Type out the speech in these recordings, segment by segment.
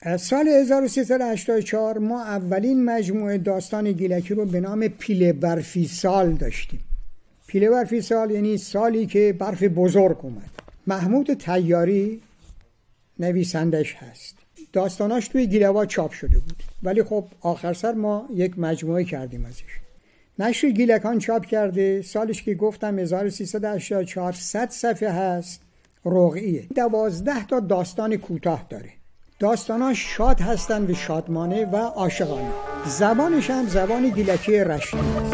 سال 1384 ما اولین مجموعه داستان گیلکی رو به نام پیله برفی سال داشتیم. پیله برفی سال یعنی سالی که برف بزرگ اومد. محمود طیاری نویسندش هست. داستاناش توی گیلوا چاپ شده بود، ولی خب آخر سر ما یک مجموعه کردیم ازش. نشر گیلکان چاپ کرده. سالش که گفتم 1384 100 صفحه هست. رقعیه. 12 تا داستان کوتاه داره. داستاناش شاد هستن و شادمانه و عاشقانه. زبانش هم زبان گیلکی رشتی هست.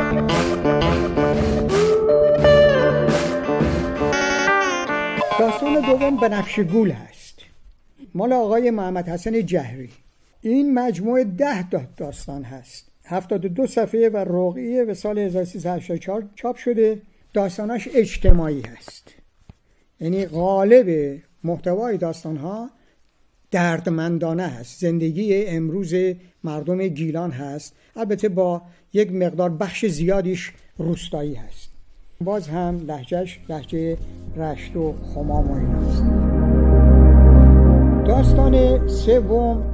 داستان دوم بنفشه گول هست، مال آقای محمد حسن جهری. این مجموعه 10 داستان هست، 72 صفحه و رقعیه و سال 1384 چاپ شده. داستاناش اجتماعی هست، یعنی غالب محتوای داستانها دردمندانه هست، زندگی امروز مردم گیلان هست، البته با یک مقدار بخش زیادیش روستایی هست. باز هم لهجهش لهجه رشت و خمام و ایناست. داستان سوم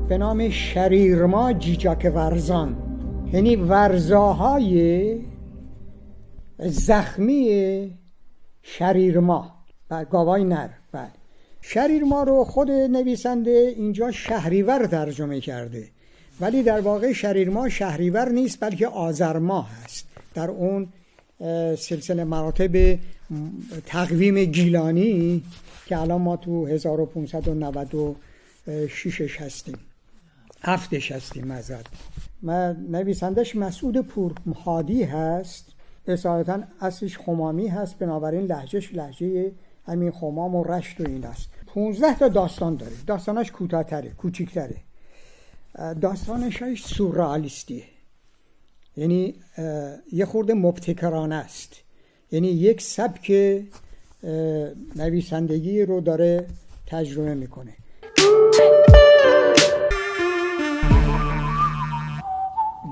به نام شریرما جیجاک ورزان، یعنی ورزاهای زخمی شریرما و گاوای نر. بله، شریرما رو خود نویسنده اینجا شهریور ترجمه کرده، ولی در واقع شریرما شهریور نیست بلکه آذرما هست. در اون سلسله مراتب تقویم گیلانی که الان ما تو 1596 هستیم، 7 هستیم معذرت. نویسندش مسعود پورهادی هست، اصالتا اصلش خمامی هست، بنابراین لهجهش لهجه همین خمام و رشت و این است. 15 تا داستان داره. داستانش کوتاه‌تره، کوچیک‌تره. داستانش سورئالیستیه، یعنی یه خورده مبتکرانه است، یعنی یک سبک نویسندگی رو داره تجربه میکنه.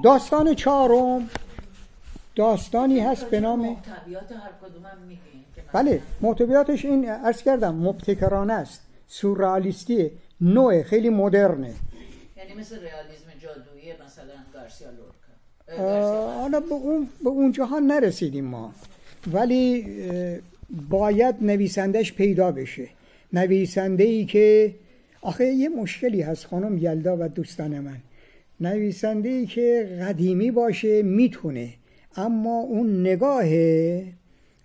داستان چهارم داستانی هست به نام محتویات هر کدومم میگین؟ بله، محتویاتش این عرض کردم مبتکرانه است، سورئالیستیه، نوع خیلی مدرنه، یعنی مثل رئالیسم جادویی مثلا گارسیا لورکا. حالا به اونجاها نرسیدیم ما، ولی باید نویسندش پیدا بشه. نویسنده‌ای که آخه یه مشکلی هست خانم یلدا و دوستان من، نویسنده‌ای که قدیمی باشه میتونه، اما اون نگاه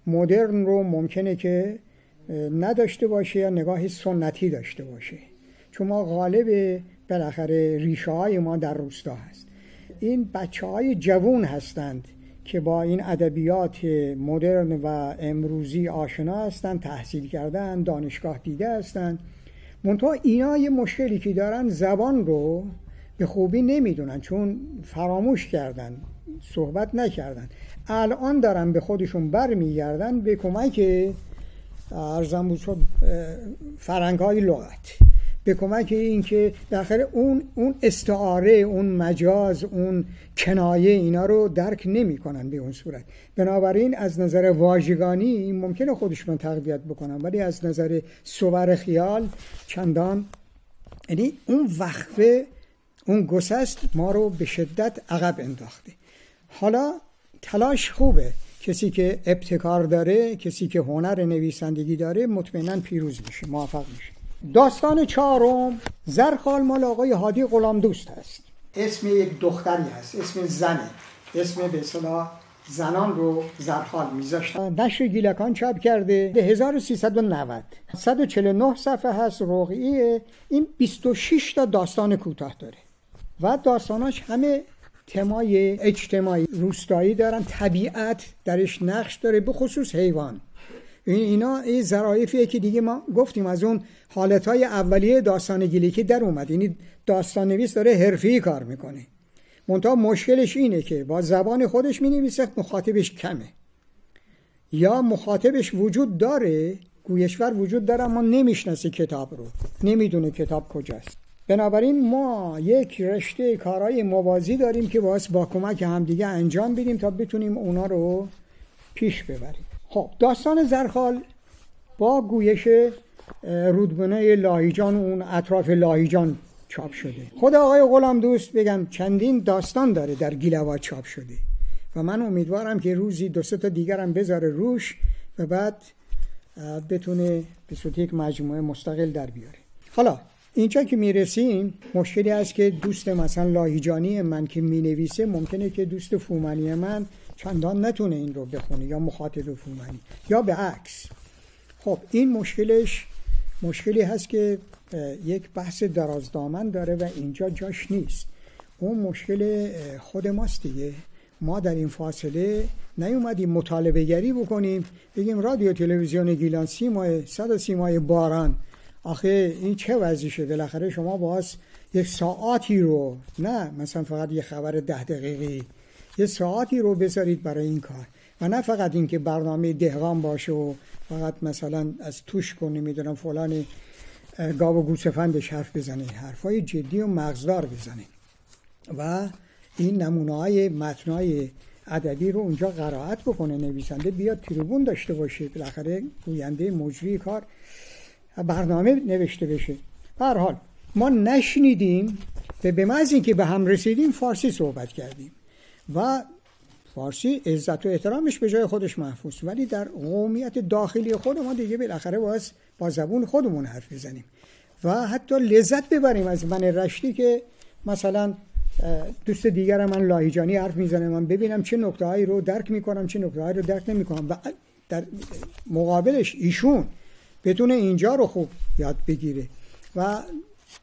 مدرن رو ممکنه که نداشته باشه یا نگاه سنتی داشته باشه، چون ما غالب بالاخره ریشه های ما در روستا هست. این بچه های جوون هستند که با این ادبیات مدرن و امروزی آشنا هستند، تحصیل کردن، دانشگاه دیده هستند، منتها اینا یه مشکلی که دارن زبان رو به خوبی نمیدونن، چون فراموش کردن، صحبت نکردن. الان دارن به خودشون برمیگردن به کمک ارزم بود شد فرهنگ‌های لغت، به کمک این که بالاخره اون استعاره، اون مجاز، اون کنایه اینا رو درک نمی‌کنن به اون صورت. بنابراین از نظر واژگانی ممکنه خودشون تقویت بکنن، ولی از نظر صور خیال چندان، یعنی اون وقفه، اون گسست ما رو به شدت عقب انداخته. حالا تلاش خوبه، کسی که ابتکار داره، کسی که هنر نویسندگی داره مطمئناً پیروز میشه، موفق میشه. داستان چهارم زرخال مال آقای هادی غلام دوست هست. اسم یک دختری هست، اسم زنه، اسم به اصطلاح زنان رو زرخال میذاشتن. نشر گیلکان چاپ کرده 1390، 149 صفحه هست، رقعیه. این 26 تا داستان کوتاه داره و داستاناش همه تمای اجتماعی روستایی دارن، طبیعت درش نقش داره، به خصوص حیوان. اینا این ظرافیه که دیگه ما گفتیم از اون حالتهای اولیه داستان گیلکی در اومد، یعنی داستان نویس داره حرفه‌ای کار میکنه، منتها مشکلش اینه که با زبان خودش مینویسه، مخاطبش کمه، یا مخاطبش وجود داره، گویشور وجود داره اما نمیشناسه کتاب رو، نمیدونه کتاب کجاست. بنابراین ما یک رشته کارهای موازی داریم که با کمک همدیگه انجام بدیم تا بتونیم اونا رو پیش ببریم. خب داستان زرخال با گویش رودبونه لاهیجان و اون اطراف لاهیجان چاپ شده. خود آقای غلامدوست بگم چندین داستان داره در گیلوات چاپ شده و من امیدوارم که روزی 2-3 تا دیگر هم بذاره روش و بعد بتونه به صورت یک مجموعه مستقل در بیاره. حالا اینجا که میرسیم مشکلی هست که دوست مثلا لاهیجانی من که مینویسه ممکنه که دوست فومنی من چندان نتونه این رو بخونه یا مخاطب فومنی یا به عکس. خب این مشکلی هست که یک بحث درازدامن داره و اینجا جاش نیست. اون مشکل خود ماست دیگه. ما در این فاصله نیومدیم مطالبه گری بکنیم بگیم رادیو تلویزیون گیلان 130 ماه باران آخه این چه وضعیشه، بالاخره شما باز یک ساعتی رو نه مثلا فقط یه خبر 10 دقیقی یه ساعتی رو بذارید برای این کار و نه فقط این که برنامه دهقان باشه و فقط مثلا از توش کنه میدونم فلان گاو و گوسفندش حرف بزنه، حرفای جدی و مغزدار بزنه و این نمونه‌های متن‌های ادبی رو اونجا قرائت بکنه، نویسنده بیاد تریبون داشته باشه، بالاخره گوینده مجری کار برنامه نوشته بشه. به هر حال ما نشنیدیم و به محض اینکه به هم رسیدیم فارسی صحبت کردیم و فارسی عزت و احترامش به جای خودش محفوظ، ولی در قومیت داخلی خود ما دیگه بالاخره باید با زبون خودمون حرف بزنیم و حتی لذت ببریم از من رشتی که مثلا دوست دیگر من لاهیجانی حرف میزنه، من ببینم چه نکته‌هایی رو درک میکنم چه نکته‌هایی رو درک نمیکنم و در مقابلش ایشون بتونه اینجا رو خوب یاد بگیره و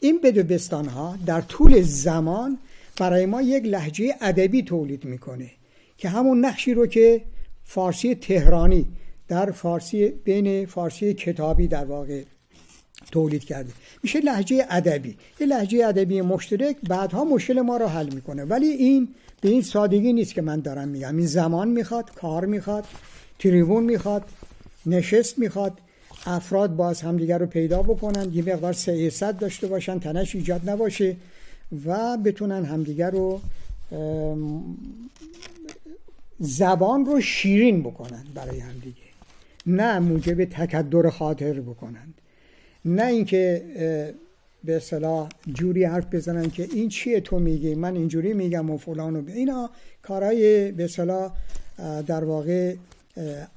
این بدبستان‌ها در طول زمان برای ما یک لهجه ادبی تولید میکنه که همون نقشی رو که فارسی تهرانی در فارسی بین فارسی کتابی در واقع تولید کرده میشه لهجه ادبی. یه لهجه ادبی مشترک بعدها مشکل ما رو حل میکنه، ولی این به این سادگی نیست که من دارم میگم. این زمان میخواد، کار میخواد، تریبون میخواد، نشست میخواد، افراد باز همدیگر رو پیدا بکنن، یه مقدار سیاست داشته باشن، تنش ایجاد نباشه و بتونن همدیگر رو زبان رو شیرین بکنن برای همدیگه، نه موجب تکدر خاطر بکنن، نه اینکه به اصطلاح جوری حرف بزنن که این چیه تو میگی من اینجوری میگم و فلان و اینا کارهای به اصطلاح در واقع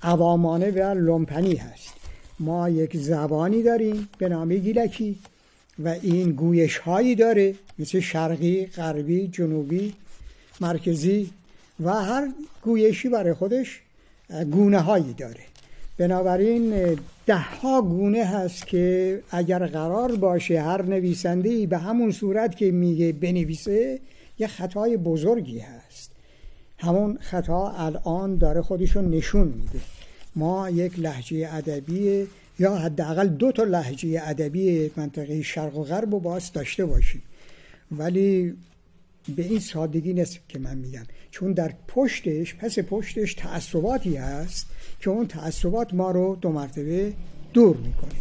عوامانه و لومپنی هست. ما یک زبانی داریم به نام گیلکی و این گویش هایی داره مثل شرقی، غربی، جنوبی، مرکزی و هر گویشی برای خودش گونه هایی داره. بنابراین 10 گونه هست که اگر قرار باشه هر نویسنده‌ای به همون صورت که میگه بنویسه یه خطای بزرگی هست. همون خطا الان داره خودشون نشون میده. ما یک لهجه ادبی یا حداقل 2 تا لهجه ادبی منطقه شرق و غرب رو باید داشته باشیم، ولی به این سادگی نیست که من میگم، چون در پس پشتش تعصباتی هست که اون تعصبات ما رو 2 مرتبه دور میکنه.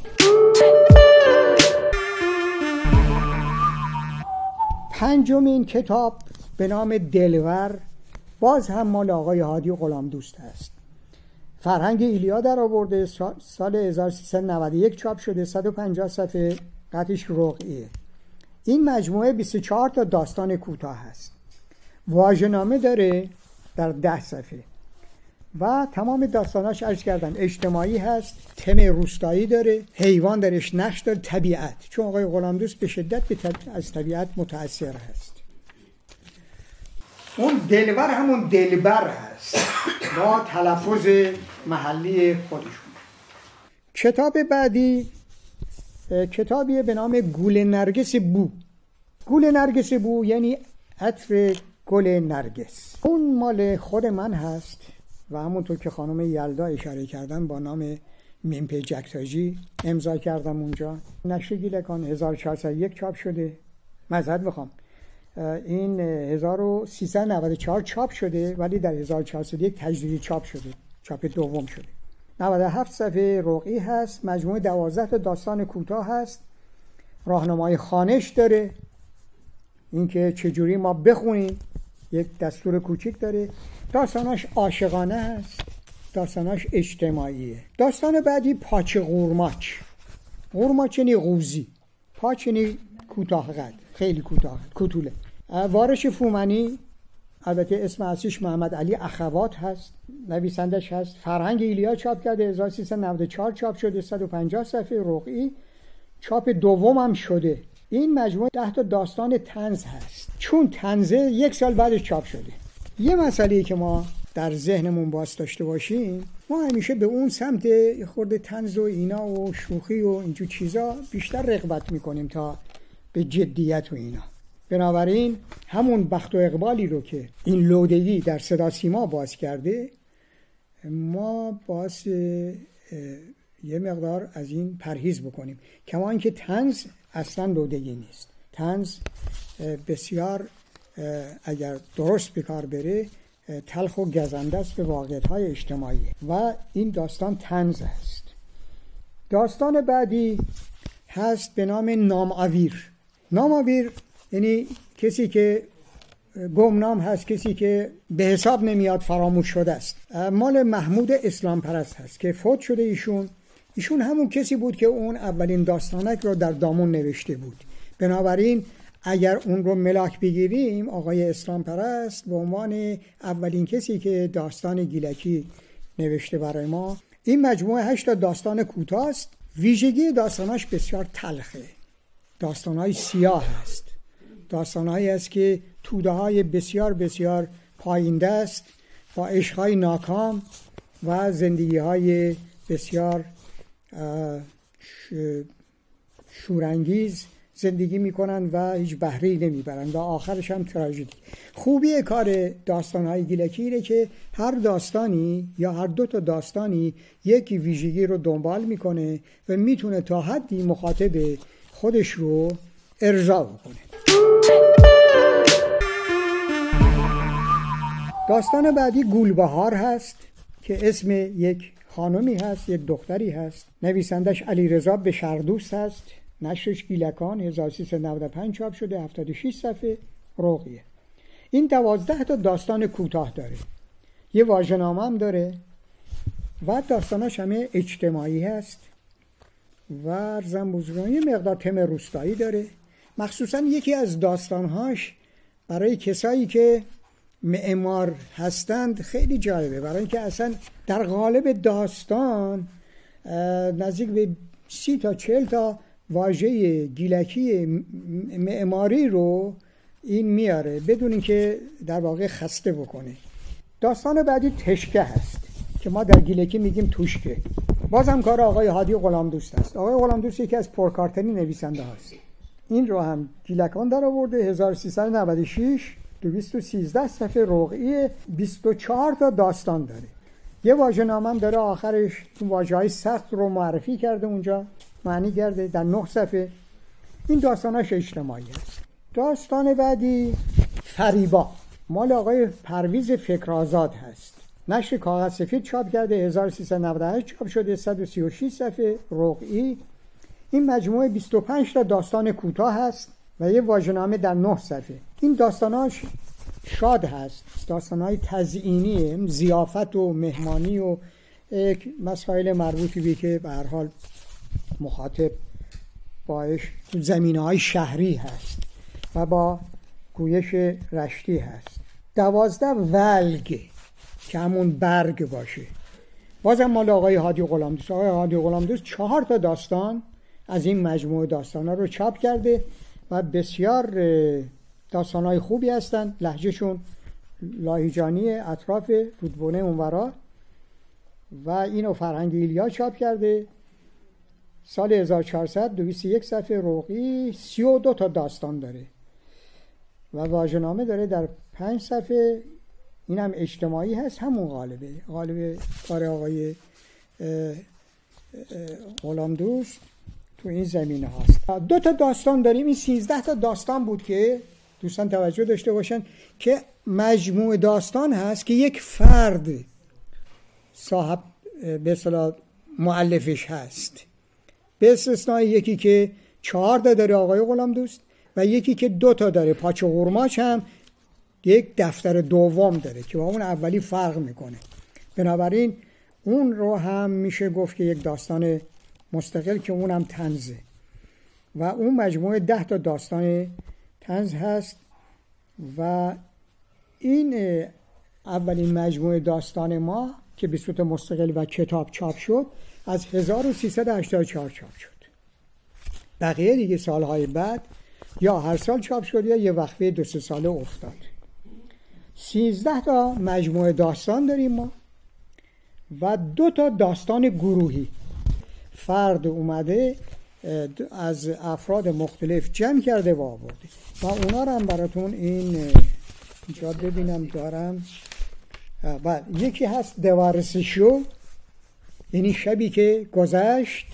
پنجمین کتاب به نام دلور باز هم مال آقای هادی غلامدوست هست. فرهنگ ایلیا در آورده، سال 1391 چاپ شده، 150 صفحه، قطعش رقعیه. این مجموعه 24 تا داستان کوتاه هست. واژه‌نامه داره در 10 صفحه و تمام داستاناش عرض کردن اجتماعی هست، تم روستایی داره، حیوان درش نقش داره، طبیعت، چون آقای غلامدوست به شدت از طبیعت متأثر هست. اون دلبر همون دلبر هست با تلفظ محلی خودشون. کتاب بعدی کتابیه به نام گل نرگس بو. گل نرگس بو یعنی عطر گل نرگس. اون مال خود من هست و همونطور که خانم یلدا اشاره کردن با نام میمپه جکتاجی امضا کردم اونجا. نشر گیلکان 1401 چاپ شده. معذرت میخوام، این 1394 چاپ شده ولی در 1401 تجدیدی چاپ شده، چاپ دوم شده. 97 صفحه رقعی هست، مجموعه 12 تا داستان کوتاه هست، راهنمای خوانش داره، اینکه چجوری ما بخونیم، یک دستور کوچیک داره. داستاناش عاشقانه هست، داستاناش اجتماعیه. داستان بعدی پاچه قورماچ. غورماچنی قوزی، پاچنی کوتاه قد، خیلی کوتاه کوتوله. وارش فومنی، البته اسم اصلیش محمد علی اخوات هست، نویسندش هست. فرهنگ ایلیا چاپ کرده، 1394 چاپ شده، 150 صفحه رقعی. چاپ دوم هم شده. این مجموعه 10 تا داستان طنز هست. چون طنزه 1 سال بعدش چاپ شده. یه مسئله‌ای که ما در ذهنمون باز داشته باشیم، ما همیشه به اون سمت خورده طنز و اینا و شوخی و اینجور چیزا بیشتر رغبت میکنیم تا به جدیت و اینا. بنابراین همون بخت و اقبالی رو که این لودگی در صدا سیما باز کرده، ما باز یه مقدار از این پرهیز بکنیم. کما اینکه طنز اصلا لودگی نیست. طنز بسیار اگر درست به کار بره تلخ و گزنده است به واقعیت‌های اجتماعی و این داستان طنز است. داستان بعدی هست به نام نام‌آویر. نام‌آویر یعنی کسی که گمنام هست، کسی که به حساب نمیاد، فراموش شده است. مال محمود اسلام پرست هست که فوت شده. ایشون همون کسی بود که اون اولین داستانک رو در دامون نوشته بود. بنابراین اگر اون رو ملاک بگیریم، آقای اسلام پرست به عنوان اولین کسی که داستان گیلکی نوشته برای ما. این مجموعه 8 تا داستان کوتاه است. ویژگی داستاناش بسیار تلخه. داستانهای سیاه است. داستانهایی است که توده های بسیار بسیار پایینده است، با عشقهای ناکام و زندگی های بسیار شورانگیز زندگی میکنن و هیچ بهره‌ای نمیبرن و آخرش هم تراژدی. خوبی کار داستانهای گیلکی اینه که هر داستانی یا هر 2 تا داستانی یک ویژگی رو دنبال میکنه و میتونه تا حدی مخاطب خودش رو ارضا بکنه. داستان بعدی گولبهار هست که اسم یک خانمی هست، یک دختری هست. نویسندش علیرضا بشردوست هست. نشرش گیلکان، 1395 چاپ شده، 76 صفحه رقعیه. این 12 تا داستان کوتاه داره. یه واژه‌نامه هم داره و داستاناش همه اجتماعی هست و زنبوزران یه مقدار تم روستایی داره. مخصوصا یکی از داستانهاش برای کسایی که معمار هستند خیلی جالبه، برای اینکه اصلا در قالب داستان نزدیک به 30 تا 40 تا واژه گیلکی معماری رو این میاره بدون اینکه در واقع خسته بکنه. داستان بعدی تشکه هست که ما در گیلکی میگیم توشکه. بازم کار آقای هادی غلامدوست است. آقای غلامدوست یکی از پرکارترین نویسنده هست. این رو هم گیلکان در آورده، 1396 213 صفحه رقعی، 24 تا داستان داره. یه واژه‌نامه هم داره آخرش، اون واژه‌های سخت رو معرفی کرده اونجا، معنی کرده در 9 صفحه. این داستاناش اجتماعی است. داستان بعدی فریبا، مال آقای پرویز فکرآزاد هست. نشر کاغذ سفید چاپ کرده، 1398 چاپ شده، 136 صفحه رقعی. این مجموعه 25 تا داستان کوتاه هست و یه واژه‌نامه در 9 صفحه. این داستاناش شاد هست، داستانهای تزیینی، ضیافت و مهمانی و مسائل مربوطی به که به هر حال مخاطب باش تو زمینه‌های شهری هست و با گویش رشتی هست. 12 ولگ که همون برگ باشه، بازم مال آقای هادی غلامدوست. آقای هادی غلامدوست 4 تا داستان از این مجموعه داستانا رو چاپ کرده و بسیار داستانهای خوبی هستن. لهجهشون لاهیجانی اطراف رودبونه اونورا و اینو فرهنگ ایلیا چاپ کرده سال 1400، 201 صفحه رقعی، 32 تا داستان داره و واژه‌نامه داره در 5 صفحه. این هم اجتماعی هست، همون قالب کار آقای غلامدوست تو این زمینه هست. 2 تا داستان داریم. این 13 تا داستان بود که دوستان توجه داشته باشن که مجموع داستان هست که یک فرد صاحب به اصطلاح مؤلفش هست، به استثنای یکی که 4 تا داره آقای غلامدوست و یکی که 2 تا داره. پاچه قورماچ هم یک دفتر دوم داره که با اون اولی فرق میکنه. بنابراین اون رو هم میشه گفت که یک داستان مستقل که اونم طنزه و اون مجموعه 10 تا داستان طنز هست و این اولین مجموعه داستان ما که به صورت مستقل و کتاب چاپ شد از 1384 چاپ شد. بقیه دیگه سالهای بعد یا هر سال چاپ شد یا یه وقفه 2-3 ساله افتاد. 13 تا مجموعه داستان داریم ما و 2 تا داستان گروهی. فرد اومده از افراد مختلف جمع کرده و آورده و اونا رو هم براتون اینجا ببینم دارم. یکی هست دوارسی شو، یعنی شبی که گذشت.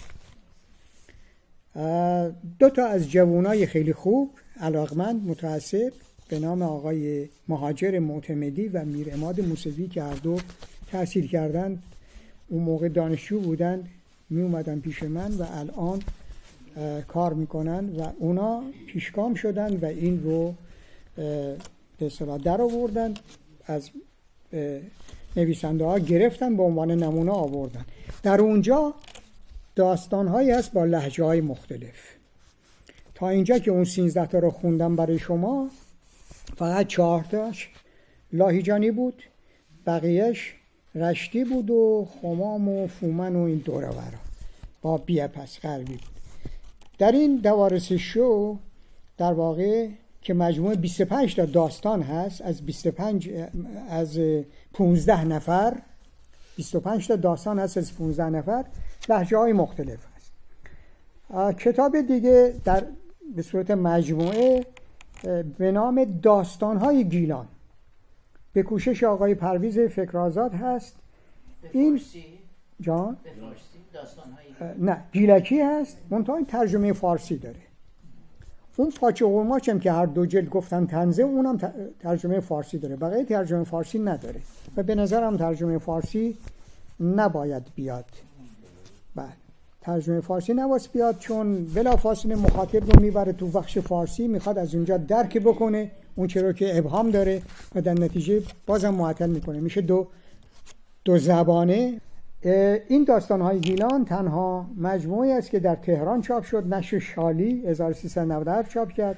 2 تا از جوانای خیلی خوب علاقمند متعصب به نام آقای مهاجر معتمدی و میر عماد موسوی که هر دو تحصیل کردند، اون موقع دانشجو بودند، می اومدن پیش من و الان کار میکنن و اونا پیشگام شدن و این رو به اصطلاح در آوردن، از نویسنده ها گرفتن به عنوان نمونه آوردن. در اونجا داستان هایی هست با لهجه های مختلف. تا اینجا که اون 13 تا رو خوندم برای شما، فقط 4 تاش لاهیجانی بود، بقیهش رشتی بود و خمام و فومن و این دوره ورا با بیاپس غربی بود. در این دوارسی شو در واقع که مجموعه 25 تا داستان هست از 15 نفر، 25 تا داستان هست از 15 نفر، لهجه های مختلف هست. کتاب دیگه به صورت مجموعه به نام داستان های گیلان به کوشش آقای پرویز فکرآزاد هست. این جان نه گیلکی هست، منتها این ترجمه فارسی داره. اون پاچه قرماچ هم که هر 2 جلد گفتن طنزه، اونم ترجمه فارسی داره، بقیه ترجمه فارسی نداره و به نظرم ترجمه فارسی نباید بیاد. بله، ترجمه فارسی نباید بیاد چون بلافاصله مخاطب رو میبره تو بخش فارسی، میخواد از اونجا درک بکنه اون چرا که ابهام داره و در نتیجه بازم معطل میکنه، میشه دو زبانه. این داستان‌های گیلان تنها مجموعی است که در تهران چاپ شد، نشر شالی 1397 چاپ کرد،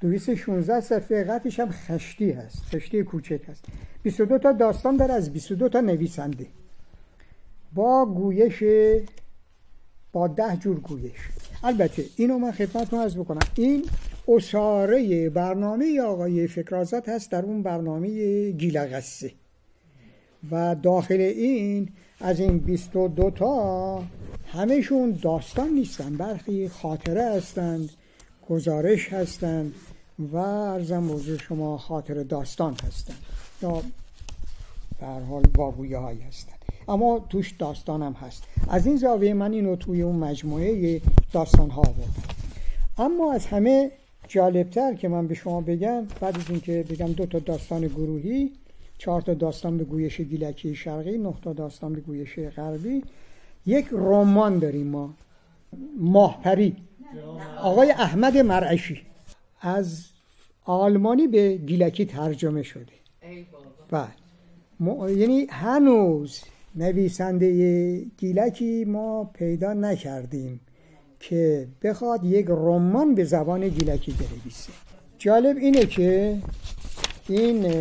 216 صفحه، قطعش هم خشتی هست، خشتی کوچک هست. 22 تا داستان داره از 22 تا نویسنده با گویش، با 10 جور گویش. البته اینو من خدمتتون عرض بکنم، این اساره برنامه آقای فکرآزاد هست در اون برنامه گیلقصه و داخل این از این 22 تا همشون داستان نیستن، برخی خاطره هستند، گزارش هستند و عرضم بزرگ شما خاطره داستان هستند یا به هر حال واگویه هایی هستند، اما توش داستان هم هست. از این زاویه من اینو توی اون مجموعه داستان ها آوردم. اما از همه جالبتر که من به شما بگم، بعد از این که بگم 2 تا داستان گروهی، 4 تا داستان به گویش گیلکی شرقی، 9 تا داستان به گویش غربی، یک رمان داریم ما، ماهپری، آقای احمد مرعشی، از آلمانی به گیلکی ترجمه شده. یعنی هنوز نویسنده گیلکی ما پیدا نکردیم که بخواد یک رمان به زبان گیلکی بنویسه. جالب اینه که این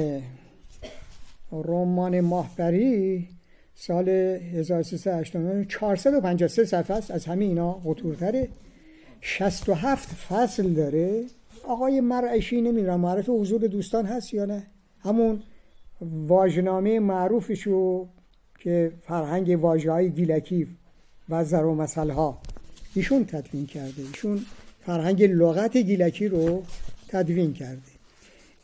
رمان ماهپری سال 1389 453 صفحه است، از همه اینا قطورتره، 67 فصل داره. آقای مرعشی نمیدونم معرف حضور دوستان هست یا نه، همون واژه‌نامه معروفشو که فرهنگ واژه‌های گیلکی و ضرب المثل‌ها ایشون تدوین کرده، ایشون فرهنگ لغت گیلکی رو تدوین کرده.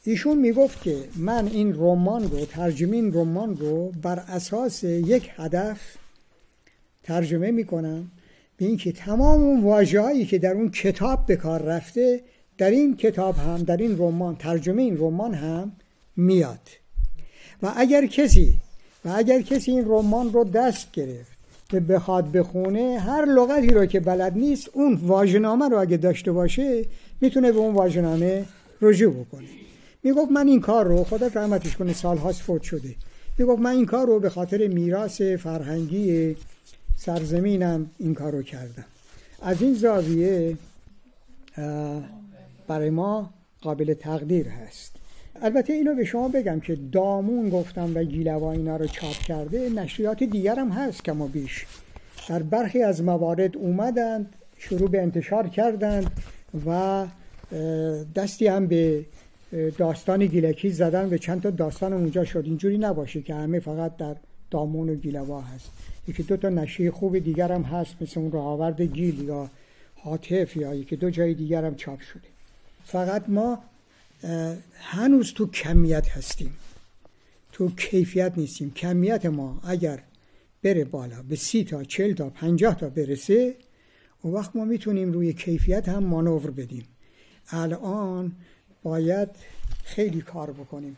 ایشون میگفت که من این رمان رو بر اساس یک هدف ترجمه میکنم، به این که تمام اون واژه‌هایی که در اون کتاب به کار رفته در این کتاب هم، در این رمان، ترجمه این رمان هم میاد. و اگر کسی این رمان رو دست گرفت که بخواد بخونه، هر لغتی رو که بلد نیست، اون واژه‌نامه رو اگه داشته باشه میتونه به اون واژه‌نامه رجوع بکنه. میگفت من این کار رو، خدا رحمتش کنه سالهاست فوت شده، میگفت من این کار رو به خاطر میراث فرهنگی سرزمینم این کارو کردم. از این زاویه برای ما قابل تقدیر هست. البته اینو به شما بگم که دامون گفتم و گیلوا اینا رو چاپ کرده، نشریات دیگر هم هست کم و بیش در برخی از موارد اومدند شروع به انتشار کردند و دستی هم به داستان گیلکی زدن و چند تا داستان اونجا شد. اینجوری نباشه که همه فقط در دامون و گیلوا هست، یکی دو تا نشریه خوب دیگر هم هست مثل اون راهآورد گیل یا هاتف یا یکی دو جای دیگر هم چاپ شده. فقط ما هنوز تو کمیت هستیم، تو کیفیت نیستیم. کمیت ما اگر بره بالا به 30 تا 40 تا 50 تا برسه، اون وقت ما میتونیم روی کیفیت هم مانور بدیم. الان باید خیلی کار بکنیم.